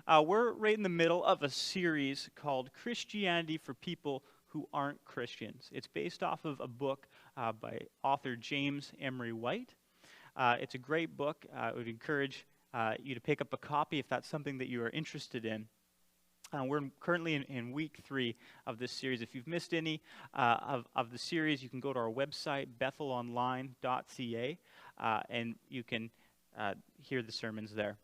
We're right in the middle of a series called Christianity for People Who Aren't Christians. It's based off of a book by author James Emery White. It's a great book. I would encourage you to pick up a copy if that's something that you are interested in. We're currently in week 3 of this series. If you've missed any of the series, you can go to our website, bethelonline.ca, and you can hear the sermons there.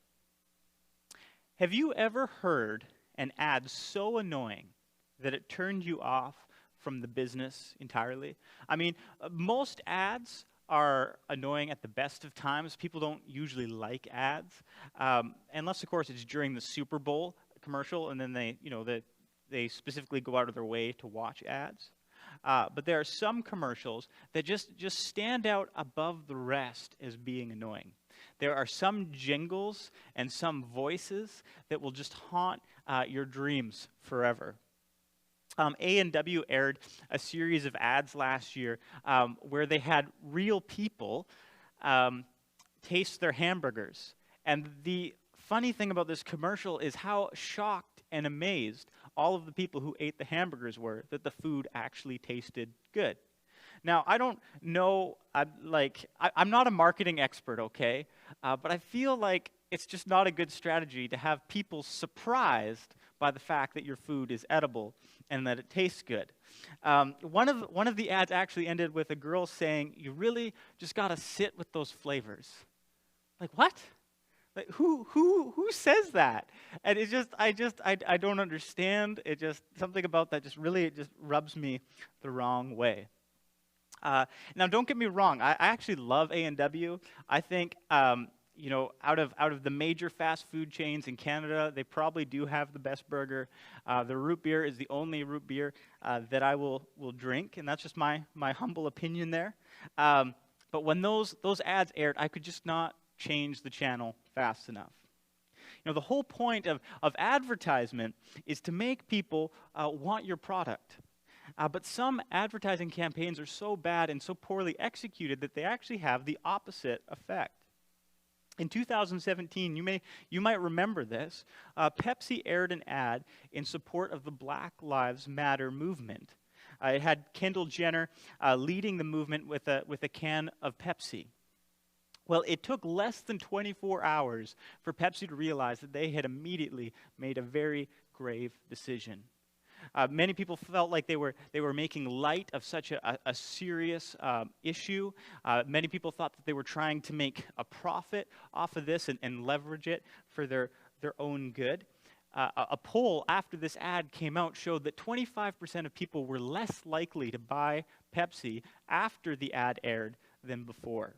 Have you ever heard an ad so annoying that it turned you off from the business entirely? I mean, most ads are annoying at the best of times. People don't usually like ads, unless, of course, it's during the Super Bowl commercial, and then they specifically go out of their way to watch ads. But there are some commercials that just stand out above the rest as being annoying. There are some jingles and some voices that will just haunt your dreams forever. A&W aired a series of ads last year where they had real people taste their hamburgers. And the funny thing about this commercial is how shocked and amazed all of the people who ate the hamburgers were that the food actually tasted good. Now, I don't know, I'm not a marketing expert, okay? But I feel like it's just not a good strategy to have people surprised by the fact that your food is edible and that it tastes good. One of the ads actually ended with a girl saying, "You really just got to sit with those flavors." Like, what? Like, who says that? And it's just, I don't understand. It just, something about that just really, it just rubs me the wrong way. Now, don't get me wrong. I actually love A&W. I think, out of the major fast food chains in Canada, they probably do have the best burger. The root beer is the only root beer that I will drink, and that's just my humble opinion there. But when those ads aired, I could just not change the channel fast enough. The whole point of advertisement is to make people want your product. But some advertising campaigns are so bad and so poorly executed that they actually have the opposite effect. In 2017, you might remember this, Pepsi aired an ad in support of the Black Lives Matter movement. It had Kendall Jenner leading the movement with a can of Pepsi. Well, it took less than 24 hours for Pepsi to realize that they had immediately made a very grave decision. Many people felt like they were making light of such a serious issue. Many people thought that they were trying to make a profit off of this and leverage it for their own good. A poll after this ad came out showed that 25% of people were less likely to buy Pepsi after the ad aired than before.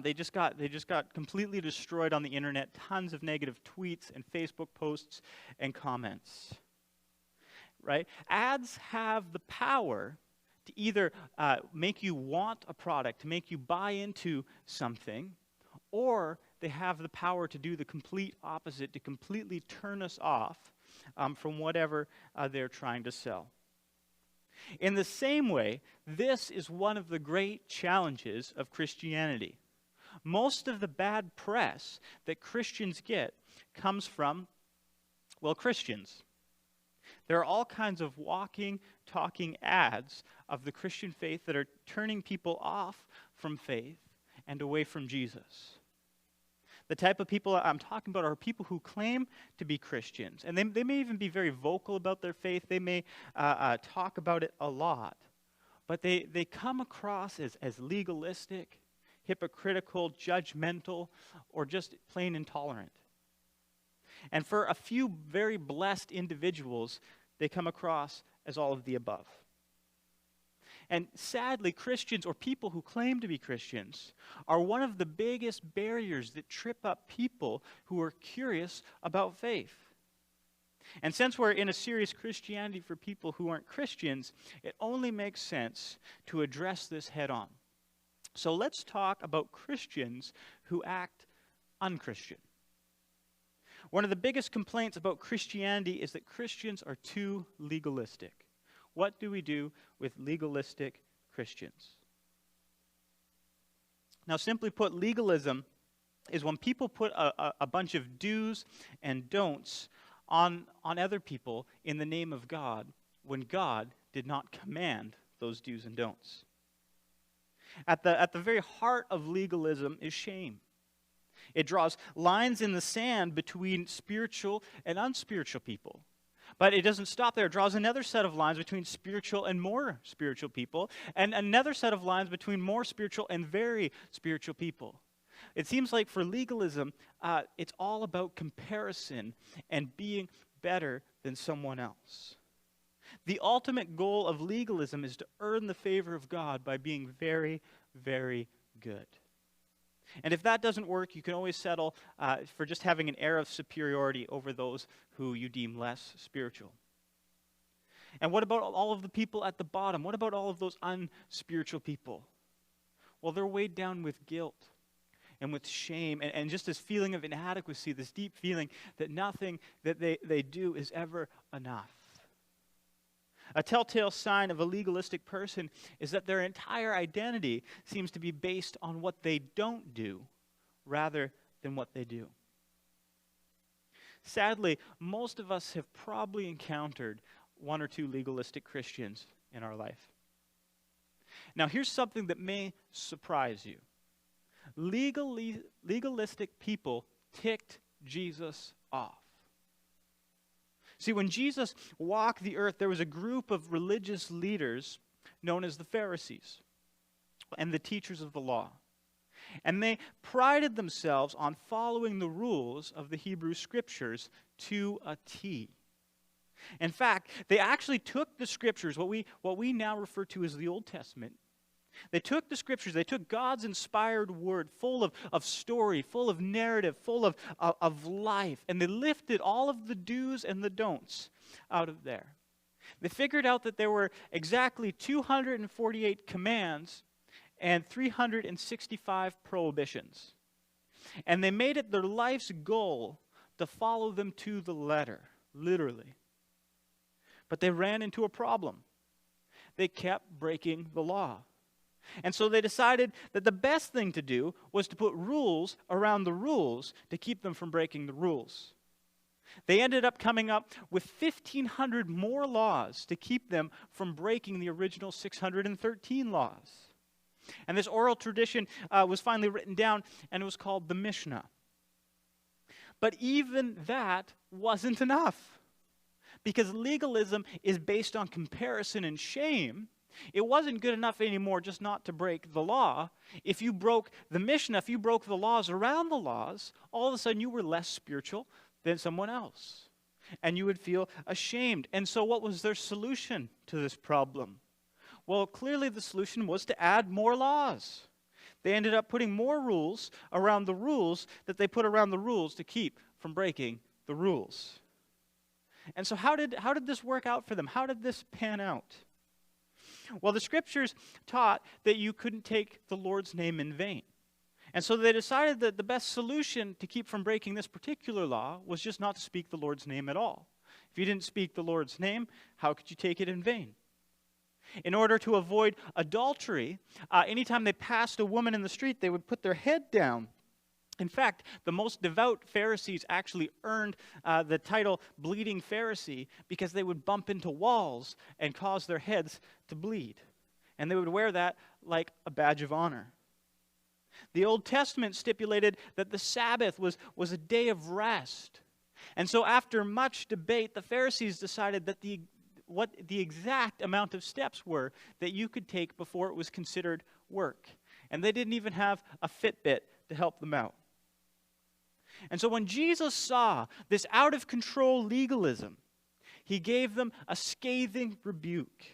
They just got completely destroyed on the internet. Tons of negative tweets and Facebook posts and comments. Right? Ads have the power to either make you want a product, to make you buy into something, or they have the power to do the complete opposite, to completely turn us off from whatever they're trying to sell. In the same way, this is one of the great challenges of Christianity. Most of the bad press that Christians get comes from, well, Christians. There are all kinds of walking, talking ads of the Christian faith that are turning people off from faith and away from Jesus. The type of people I'm talking about are people who claim to be Christians. And they may even be very vocal about their faith. They may talk about it a lot. But they come across as legalistic, hypocritical, judgmental, or just plain intolerant. And for a few very blessed individuals, they come across as all of the above. And sadly, Christians, or people who claim to be Christians, are one of the biggest barriers that trip up people who are curious about faith. And since we're in a series, Christianity for People Who Aren't Christians, it only makes sense to address this head on. So let's talk about Christians who act unchristian. One of the biggest complaints about Christianity is that Christians are too legalistic. What do we do with legalistic Christians? Now, simply put, legalism is when people put a bunch of do's and don'ts on other people in the name of God, when God did not command those do's and don'ts. At the very heart of legalism is shame. It draws lines in the sand between spiritual and unspiritual people. But it doesn't stop there. It draws another set of lines between spiritual and more spiritual people, and another set of lines between more spiritual and very spiritual people. It seems like for legalism, it's all about comparison and being better than someone else. The ultimate goal of legalism is to earn the favor of God by being very, very good. And if that doesn't work, you can always settle for just having an air of superiority over those who you deem less spiritual. And what about all of the people at the bottom? What about all of those unspiritual people? Well, they're weighed down with guilt and with shame and just this feeling of inadequacy, this deep feeling that nothing that they do is ever enough. A telltale sign of a legalistic person is that their entire identity seems to be based on what they don't do rather than what they do. Sadly, most of us have probably encountered one or two legalistic Christians in our life. Now, here's something that may surprise you. Legalistic people ticked Jesus off. See, when Jesus walked the earth, there was a group of religious leaders known as the Pharisees and the teachers of the law. And they prided themselves on following the rules of the Hebrew Scriptures to a T. In fact, they actually took the Scriptures, what we now refer to as the Old Testament. They took the Scriptures, they took God's inspired word full of story, full of narrative, full of life, and they lifted all of the do's and the don'ts out of there. They figured out that there were exactly 248 commands and 365 prohibitions. And they made it their life's goal to follow them to the letter, literally. But they ran into a problem. They kept breaking the law. And so they decided that the best thing to do was to put rules around the rules to keep them from breaking the rules. They ended up coming up with 1,500 more laws to keep them from breaking the original 613 laws. And this oral tradition was finally written down, and it was called the Mishnah. But even that wasn't enough. Because legalism is based on comparison and shame, it wasn't good enough anymore just not to break the law. If you broke the Mishnah, if you broke the laws around the laws, all of a sudden you were less spiritual than someone else. And you would feel ashamed. And so what was their solution to this problem? Well, clearly the solution was to add more laws. They ended up putting more rules around the rules that they put around the rules to keep from breaking the rules. And so how did this work out for them? How did this pan out? Well, the Scriptures taught that you couldn't take the Lord's name in vain. And so they decided that the best solution to keep from breaking this particular law was just not to speak the Lord's name at all. If you didn't speak the Lord's name, how could you take it in vain? In order to avoid adultery, anytime they passed a woman in the street, they would put their head down. In fact, the most devout Pharisees actually earned the title bleeding Pharisee because they would bump into walls and cause their heads to bleed. And they would wear that like a badge of honor. The Old Testament stipulated that the Sabbath was a day of rest. And so after much debate, the Pharisees decided that what the exact amount of steps were that you could take before it was considered work. And they didn't even have a Fitbit to help them out. And so when Jesus saw this out-of-control legalism, he gave them a scathing rebuke.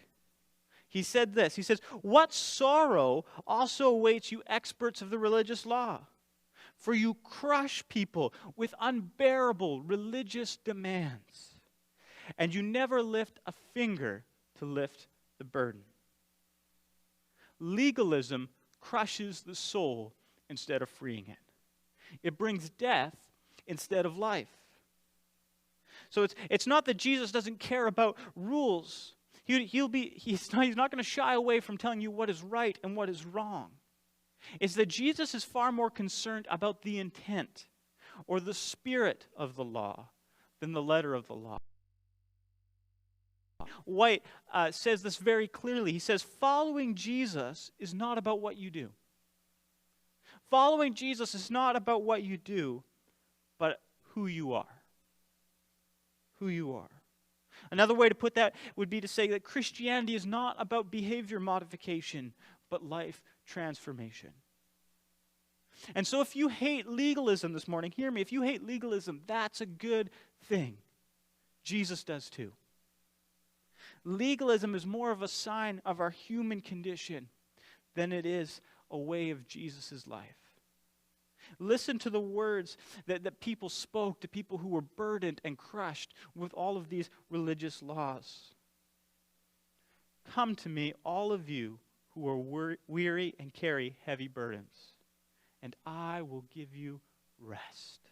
He said this, he says, "What sorrow also awaits you experts of the religious law? For you crush people with unbearable religious demands, and you never lift a finger to lift the burden." Legalism crushes the soul instead of freeing it. It brings death instead of life. So it's not that Jesus doesn't care about rules. He's not going to shy away from telling you what is right and what is wrong. is that Jesus is far more concerned about the intent or the spirit of the law than the letter of the law. White says this very clearly. He says, following Jesus is not about what you do. Following Jesus is not about what you do, but who you are. Who you are. Another way to put that would be to say that Christianity is not about behavior modification, but life transformation. And so if you hate legalism this morning, hear me, if you hate legalism, that's a good thing. Jesus does too. Legalism is more of a sign of our human condition than it is a way of Jesus' life. Listen to the words that people spoke to people who were burdened and crushed with all of these religious laws. Come to me, all of you who are weary and carry heavy burdens, and I will give you rest.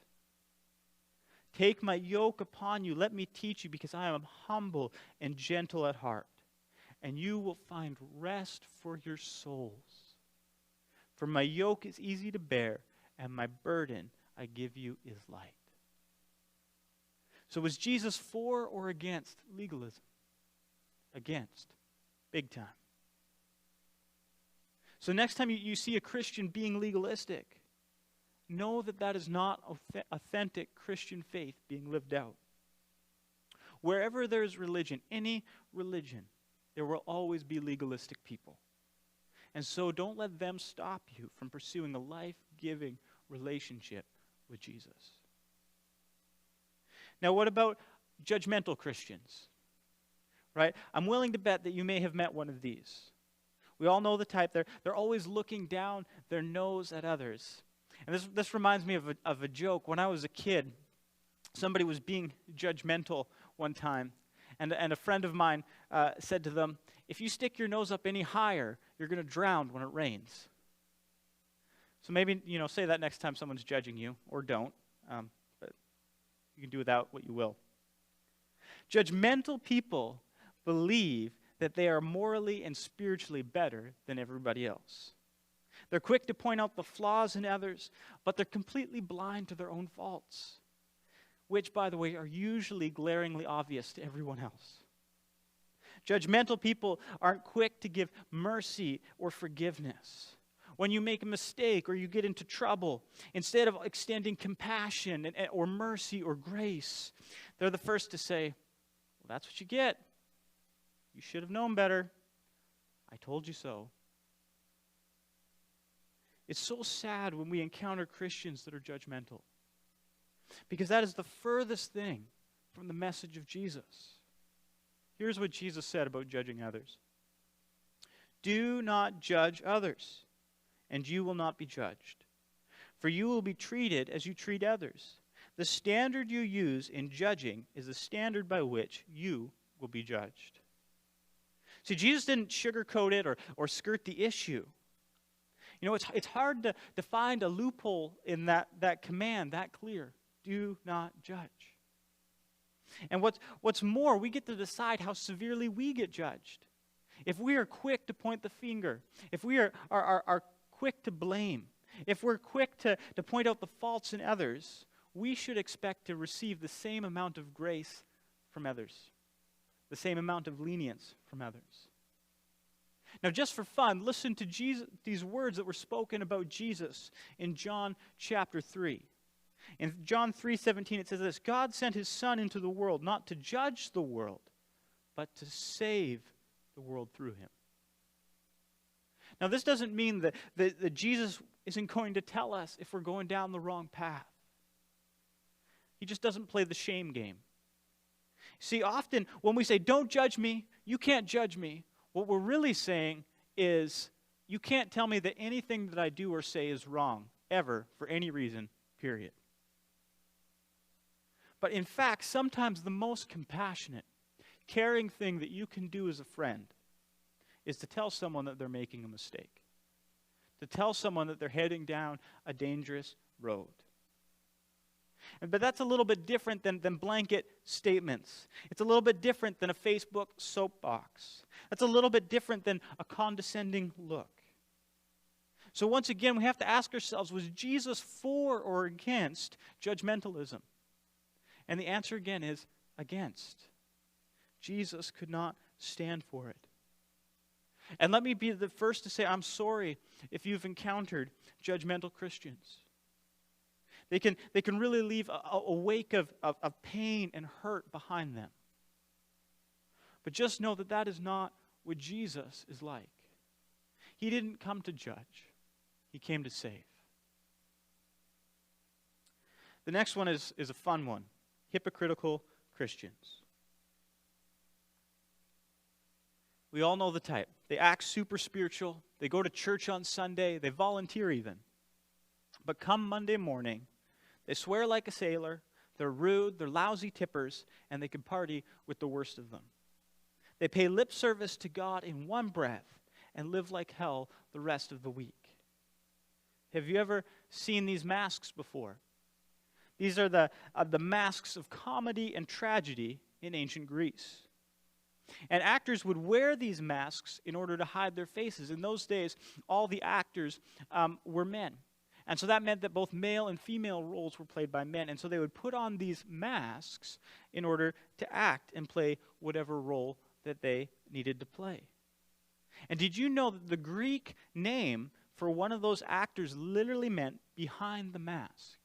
Take my yoke upon you. Let me teach you, because I am humble and gentle at heart, and you will find rest for your souls. For my yoke is easy to bear, and my burden I give you is light. So was Jesus for or against legalism? Against. Big time. So next time you see a Christian being legalistic, know that that is not authentic Christian faith being lived out. Wherever there is religion, any religion, there will always be legalistic people. And so don't let them stop you from pursuing a life-giving relationship with Jesus. Now, what about judgmental Christians? Right? I'm willing to bet that you may have met one of these. We all know the type. They're always looking down their nose at others. And this reminds me of a joke. When I was a kid, somebody was being judgmental one time. And a friend of mine said to them, if you stick your nose up any higher, you're going to drown when it rains. So maybe, say that next time someone's judging you, or don't. But you can do without what you will. Judgmental people believe that they are morally and spiritually better than everybody else. They're quick to point out the flaws in others, but they're completely blind to their own faults, which, by the way, are usually glaringly obvious to everyone else. Judgmental people aren't quick to give mercy or forgiveness. When you make a mistake or you get into trouble, instead of extending compassion or mercy or grace, they're the first to say, well, that's what you get. You should have known better. I told you so. It's so sad when we encounter Christians that are judgmental, because that is the furthest thing from the message of Jesus. Here's what Jesus said about judging others. Do not judge others, and you will not be judged. For you will be treated as you treat others. The standard you use in judging is the standard by which you will be judged. See, Jesus didn't sugarcoat it or skirt the issue. It's hard to find a loophole in that command that clear. Do not judge. And what's more, we get to decide how severely we get judged. If we are quick to point the finger, if we are quick to blame, if we're quick to point out the faults in others, we should expect to receive the same amount of grace from others, the same amount of lenience from others. Now, just for fun, listen to these words that were spoken about Jesus in John chapter 3. In John 3:17, it says this: God sent his Son into the world not to judge the world, but to save the world through him. Now, this doesn't mean that Jesus isn't going to tell us if we're going down the wrong path. He just doesn't play the shame game. See, often when we say, don't judge me, you can't judge me, what we're really saying is, you can't tell me that anything that I do or say is wrong, ever, for any reason, period. But in fact, sometimes the most compassionate, caring thing that you can do as a friend is to tell someone that they're making a mistake. To tell someone that they're heading down a dangerous road. But that's a little bit different than blanket statements. It's a little bit different than a Facebook soapbox. That's a little bit different than a condescending look. So once again, we have to ask ourselves, was Jesus for or against judgmentalism? And the answer again is against. Jesus could not stand for it. And let me be the first to say, I'm sorry if you've encountered judgmental Christians. They can really leave a wake of pain and hurt behind them. But just know that that is not what Jesus is like. He didn't come to judge. He came to save. The next one is a fun one. Hypocritical Christians. We all know the type. They act super spiritual. They go to church on Sunday. They volunteer even. But come Monday morning, they swear like a sailor. They're rude. They're lousy tippers. And they can party with the worst of them. They pay lip service to God in one breath and live like hell the rest of the week. Have you ever seen these masks before? These are the masks of comedy and tragedy in ancient Greece. And actors would wear these masks in order to hide their faces. In those days, all the actors were men. And so that meant that both male and female roles were played by men. And so they would put on these masks in order to act and play whatever role that they needed to play. And did you know that the Greek name for one of those actors literally meant behind the mask?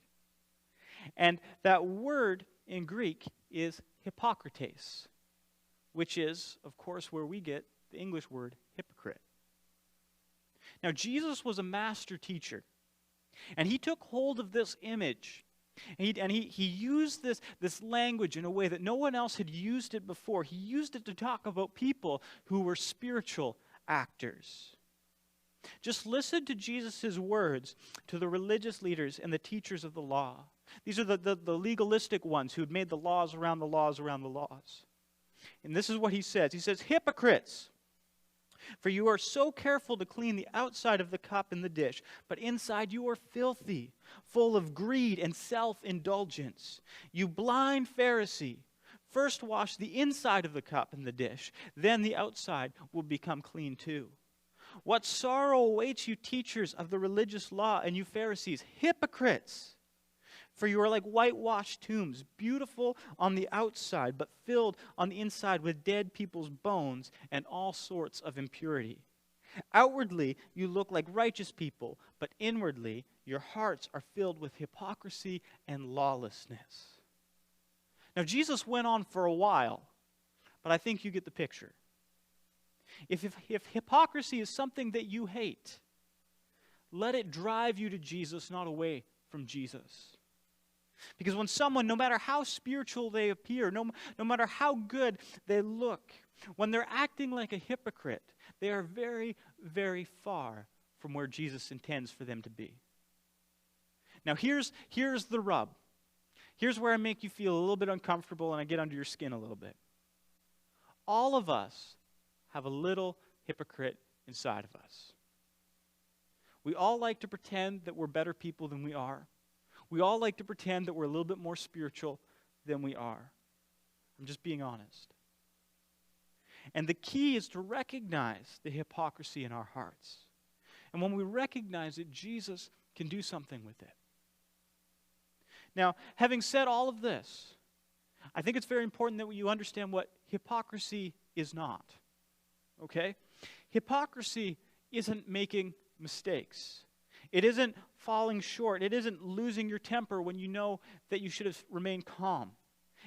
And that word in Greek is hypocrites, which is, of course, where we get the English word hypocrite. Now, Jesus was a master teacher, and he took hold of this image, and he used this language in a way that no one else had used it before. He used it to talk about people who were spiritual actors. Just listen to Jesus' words to the religious leaders and the teachers of the law. These are the legalistic ones who had made the laws around the laws around the laws. And this is what he says. He says, "Hypocrites, for you are so careful to clean the outside of the cup and the dish, but inside you are filthy, full of greed and self-indulgence. You blind Pharisee, first wash the inside of the cup and the dish, then the outside will become clean too. What sorrow awaits you, teachers of the religious law, and you Pharisees, hypocrites! For you are like whitewashed tombs, beautiful on the outside, but filled on the inside with dead people's bones and all sorts of impurity. Outwardly, you look like righteous people, but inwardly, your hearts are filled with hypocrisy and lawlessness." Now, Jesus went on for a while, but I think you get the picture. If hypocrisy is something that you hate, let it drive you to Jesus, not away from Jesus. Because when someone, no matter how spiritual they appear, no matter how good they look, when they're acting like a hypocrite, they are very, very far from where Jesus intends for them to be. Now here's the rub. Here's where I make you feel a little bit uncomfortable and I get under your skin a little bit. All of us have a little hypocrite inside of us. We all like to pretend that we're better people than we are. We all like to pretend that we're a little bit more spiritual than we are. I'm just being honest. And the key is to recognize the hypocrisy in our hearts. And when we recognize it, Jesus can do something with it. Now, having said all of this, I think it's very important that you understand what hypocrisy is not. Okay? Hypocrisy isn't making mistakes. It isn't falling short. It isn't losing your temper when you know that you should have remained calm.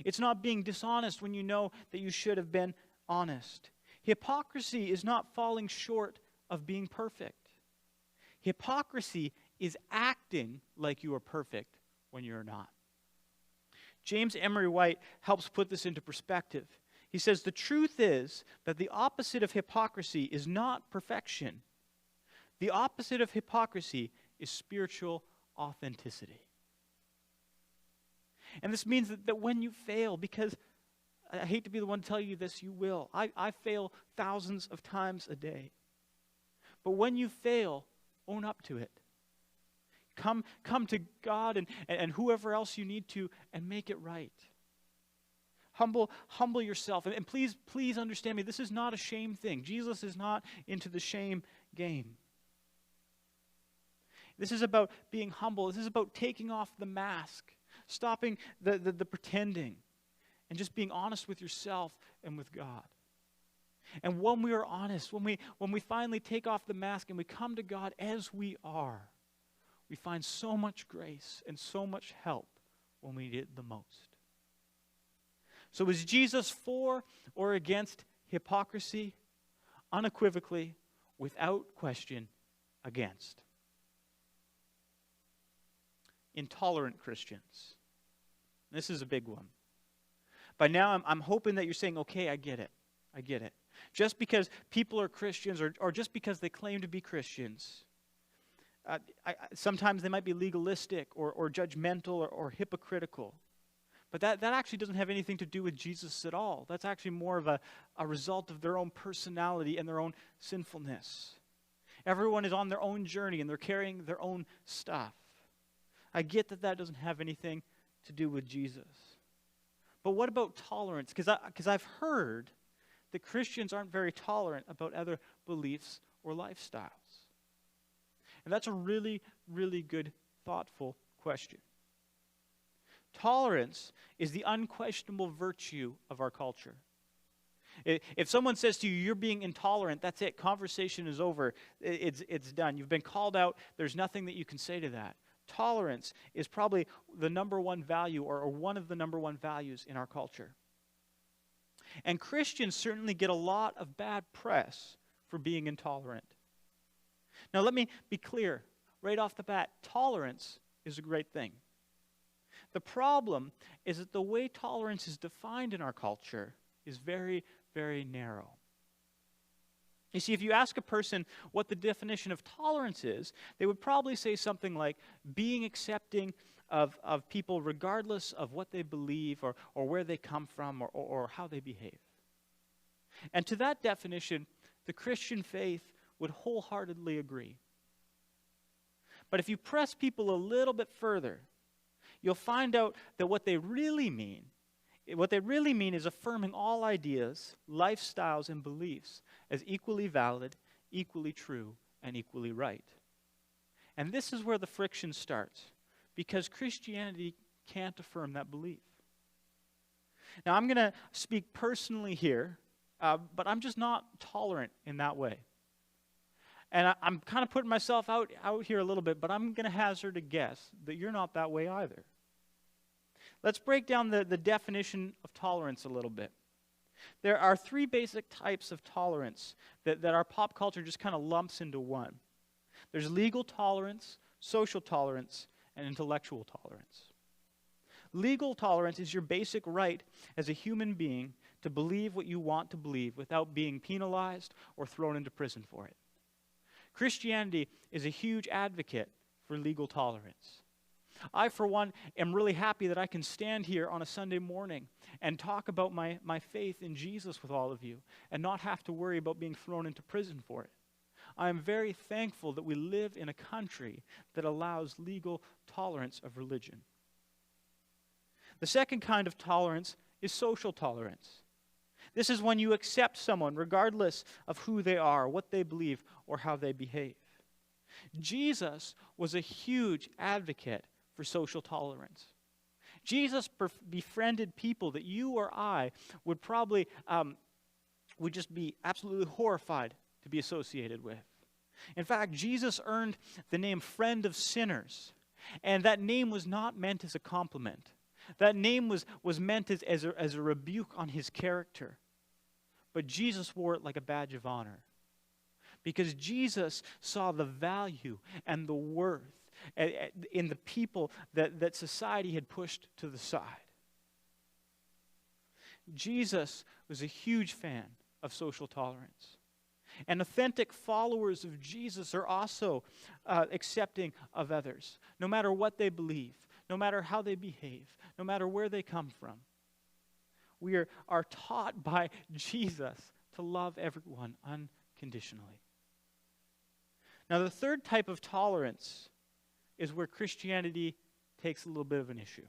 It's not being dishonest when you know that you should have been honest. Hypocrisy is not falling short of being perfect. Hypocrisy is acting like you are perfect when you're not. James Emery White helps put this into perspective. He says, "The truth is that the opposite of hypocrisy is not perfection. The opposite of hypocrisy is spiritual authenticity." And this means that when you fail, because I hate to be the one to tell you this, you will. I fail thousands of times a day. But when you fail, own up to it. Come to God and whoever else you need to and make it right. Humble yourself. And please understand me, this is not a shame thing. Jesus is not into the shame game. This is about being humble. This is about taking off the mask, stopping the pretending, and just being honest with yourself and with God. And when we are honest, when we finally take off the mask and we come to God as we are, we find so much grace and so much help when we need it the most. So is Jesus for or against hypocrisy? Unequivocally, without question, against. Intolerant Christians. This is a big one. By now, I'm hoping that you're saying, okay, I get it. I get it. Just because people are Christians or just because they claim to be Christians, sometimes they might be legalistic or judgmental or hypocritical. But that actually doesn't have anything to do with Jesus at all. That's actually more of a result of their own personality and their own sinfulness. Everyone is on their own journey and they're carrying their own stuff. I get that doesn't have anything to do with Jesus. But what about tolerance? Because I've heard that Christians aren't very tolerant about other beliefs or lifestyles. And that's a really, really good, thoughtful question. Tolerance is the unquestionable virtue of our culture. If someone says to you, you're being intolerant, that's it. Conversation is over. It's done. You've been called out. There's nothing that you can say to that. Tolerance is probably the number one value or one of the number one values in our culture. And Christians certainly get a lot of bad press for being intolerant. Now let me be clear right off the bat. Tolerance is a great thing. The problem is that the way tolerance is defined in our culture is very, very narrow. You see, if you ask a person what the definition of tolerance is, they would probably say something like being accepting of people regardless of what they believe or where they come from or how they behave. And to that definition, the Christian faith would wholeheartedly agree. But if you press people a little bit further, you'll find out that what they really mean is affirming all ideas, lifestyles, and beliefs as equally valid, equally true, and equally right. And this is where the friction starts, because Christianity can't affirm that belief. Now, I'm going to speak personally here, but I'm just not tolerant in that way. And I'm kind of putting myself out here a little bit, but I'm going to hazard a guess that you're not that way either. Let's break down the definition of tolerance a little bit. There are three basic types of tolerance that our pop culture just kind of lumps into one. There's legal tolerance, social tolerance, and intellectual tolerance. Legal tolerance is your basic right as a human being to believe what you want to believe without being penalized or thrown into prison for it. Christianity is a huge advocate for legal tolerance. I, for one, am really happy that I can stand here on a Sunday morning and talk about my faith in Jesus with all of you and not have to worry about being thrown into prison for it. I am very thankful that we live in a country that allows legal tolerance of religion. The second kind of tolerance is social tolerance. This is when you accept someone regardless of who they are, what they believe, or how they behave. Jesus was a huge advocate for social tolerance. Jesus befriended people that you or I would probably would just be absolutely horrified to be associated with. In fact, Jesus earned the name friend of sinners, and that name was not meant as a compliment. That name was meant as a rebuke on his character. But Jesus wore it like a badge of honor, because Jesus saw the value and the worth in the people that society had pushed to the side. Jesus was a huge fan of social tolerance. And authentic followers of Jesus are also accepting of others, no matter what they believe, no matter how they behave, no matter where they come from. We are taught by Jesus to love everyone unconditionally. Now, the third type of tolerance is where Christianity takes a little bit of an issue.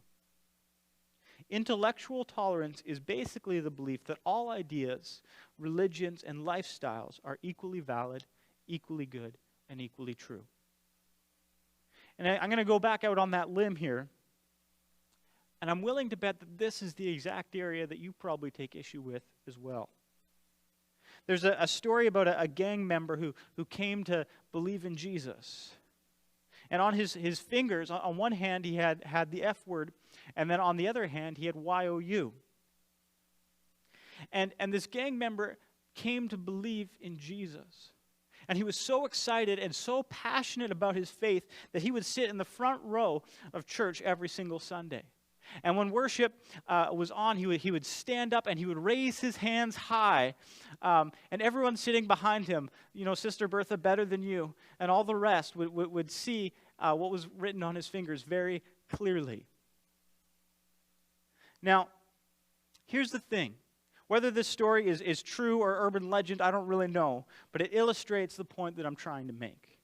Intellectual tolerance is basically the belief that all ideas, religions, and lifestyles are equally valid, equally good, and equally true. And I'm going to go back out on that limb here, and I'm willing to bet that this is the exact area that you probably take issue with as well. There's a story about a gang member who came to believe in Jesus. And on his fingers, on one hand, he had the F word, and then on the other hand, he had YOU. And this gang member came to believe in Jesus. And he was so excited and so passionate about his faith that he would sit in the front row of church every single Sunday. And when worship was on, he would stand up and he would raise his hands high. And everyone sitting behind him, Sister Bertha, better than you, and all the rest would see what was written on his fingers very clearly. Now, here's the thing. Whether this story is true or urban legend, I don't really know, but it illustrates the point that I'm trying to make.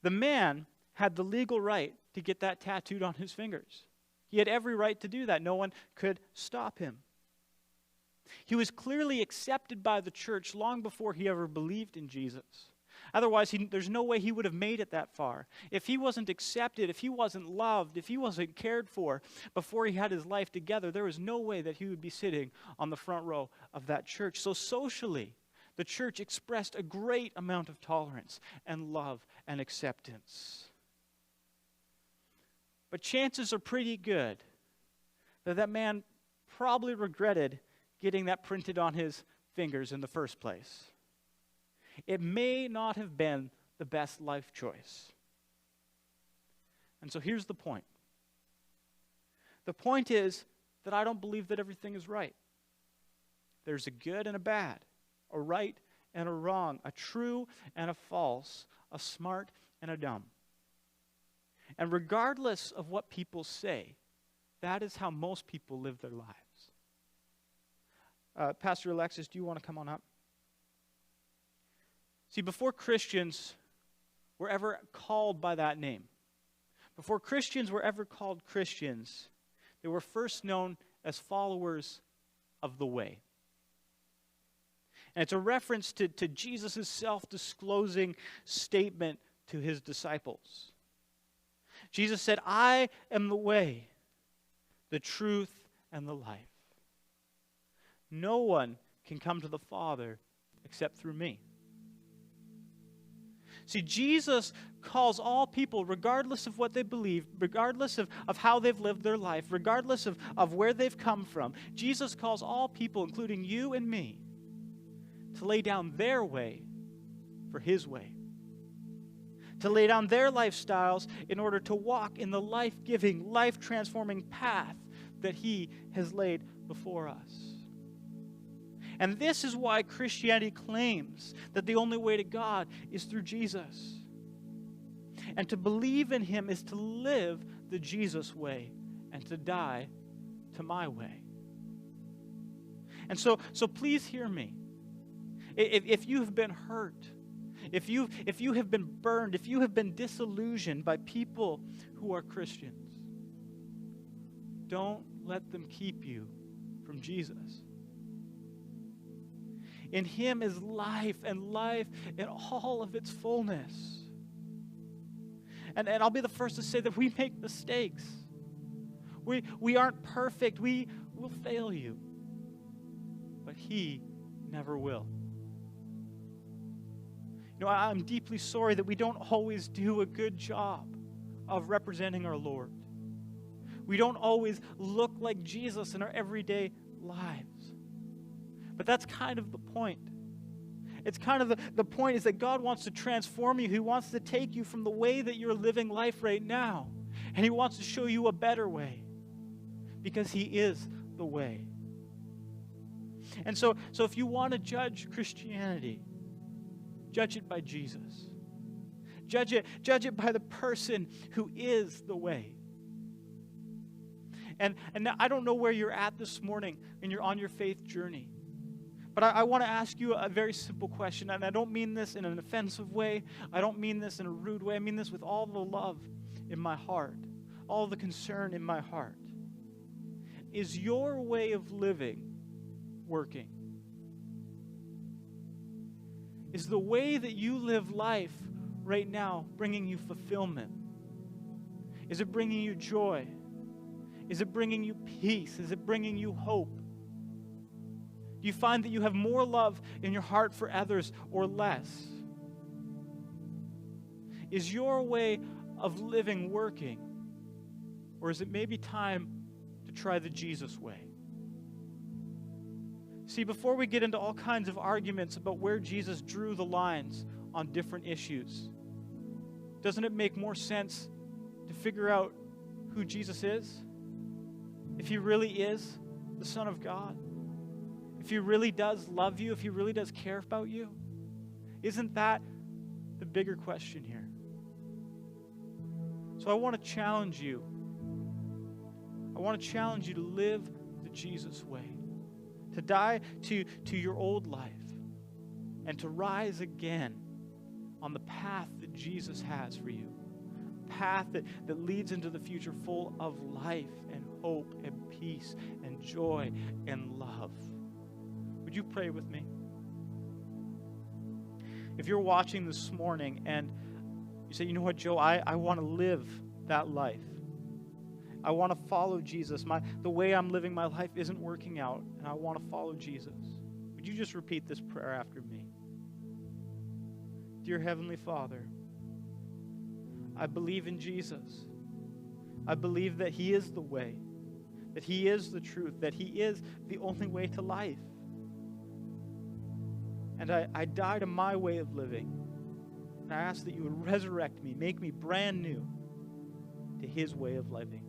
The man had the legal right to get that tattooed on his fingers. He had every right to do that. No one could stop him. He was clearly accepted by the church long before he ever believed in Jesus. Otherwise, there's no way he would have made it that far. If he wasn't accepted, if he wasn't loved, if he wasn't cared for before he had his life together, there was no way that he would be sitting on the front row of that church. So socially, the church expressed a great amount of tolerance and love and acceptance. But chances are pretty good that man probably regretted getting that printed on his fingers in the first place. It may not have been the best life choice. And so here's the point. The point is that I don't believe that everything is right. There's a good and a bad, a right and a wrong, a true and a false, a smart and a dumb. And regardless of what people say, that is how most people live their lives. Pastor Alexis, do you want to come on up? See, before Christians were ever called by that name, before Christians were ever called Christians, they were first known as followers of the way. And it's a reference to Jesus' self-disclosing statement to his disciples. Jesus said, "I am the way, the truth, and the life. No one can come to the Father except through me." See, Jesus calls all people, regardless of what they believe, regardless of how they've lived their life, regardless of where they've come from, Jesus calls all people, including you and me, to lay down their way for his way. To lay down their lifestyles in order to walk in the life-giving, life-transforming path that he has laid before us. And this is why Christianity claims that the only way to God is through Jesus. And to believe in him is to live the Jesus way and to die to my way. And so please hear me. If you have been hurt, if you have been burned, if you have been disillusioned by people who are Christians, don't let them keep you from Jesus. In him is life, and life in all of its fullness. And I'll be the first to say that we make mistakes. We aren't perfect. We will fail you. But he never will. I'm deeply sorry that we don't always do a good job of representing our Lord. We don't always look like Jesus in our everyday lives. But that's kind of the point. It's kind of the point is that God wants to transform you. He wants to take you from the way that you're living life right now. And he wants to show you a better way. Because he is the way. And so if you want to judge Christianity, judge it by Jesus. Judge it by the person who is the way. And now, I don't know where you're at this morning and you're on your faith journey. But I want to ask you a very simple question, and I don't mean this in an offensive way. I don't mean this in a rude way. I mean this with all the love in my heart, all the concern in my heart. Is your way of living working? Is the way that you live life right now bringing you fulfillment Is it bringing you joy? Is it bringing you peace? Is it bringing you hope? Do you find that you have more love in your heart for others or less? Is your way of living working? Or is it maybe time to try the Jesus way? See, before we get into all kinds of arguments about where Jesus drew the lines on different issues, doesn't it make more sense to figure out who Jesus is? If he really is the Son of God? If he really does love you? If he really does care about you? Isn't that the bigger question here? So I want to challenge you. I want to challenge you to live the Jesus way. To die to your old life and to rise again on the path that Jesus has for you. A path that leads into the future full of life and hope and peace and joy and love. Would you pray with me? If you're watching this morning and you say, you know what, Joe, I want to live that life. I want to follow Jesus. The way I'm living my life isn't working out, and I want to follow Jesus. Would you just repeat this prayer after me? Dear Heavenly Father, I believe in Jesus. I believe that he is the way, that he is the truth, that he is the only way to life. And I die to my way of living. And I ask that you would resurrect me, make me brand new to his way of living.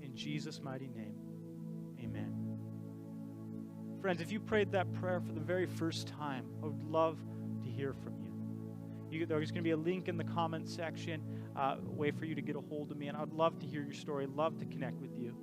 In Jesus' mighty name, amen. Friends, if you prayed that prayer for the very first time, I would love to hear from you. There's going to be a link in the comments section, a way for you to get a hold of me, and I'd love to hear your story, love to connect with you.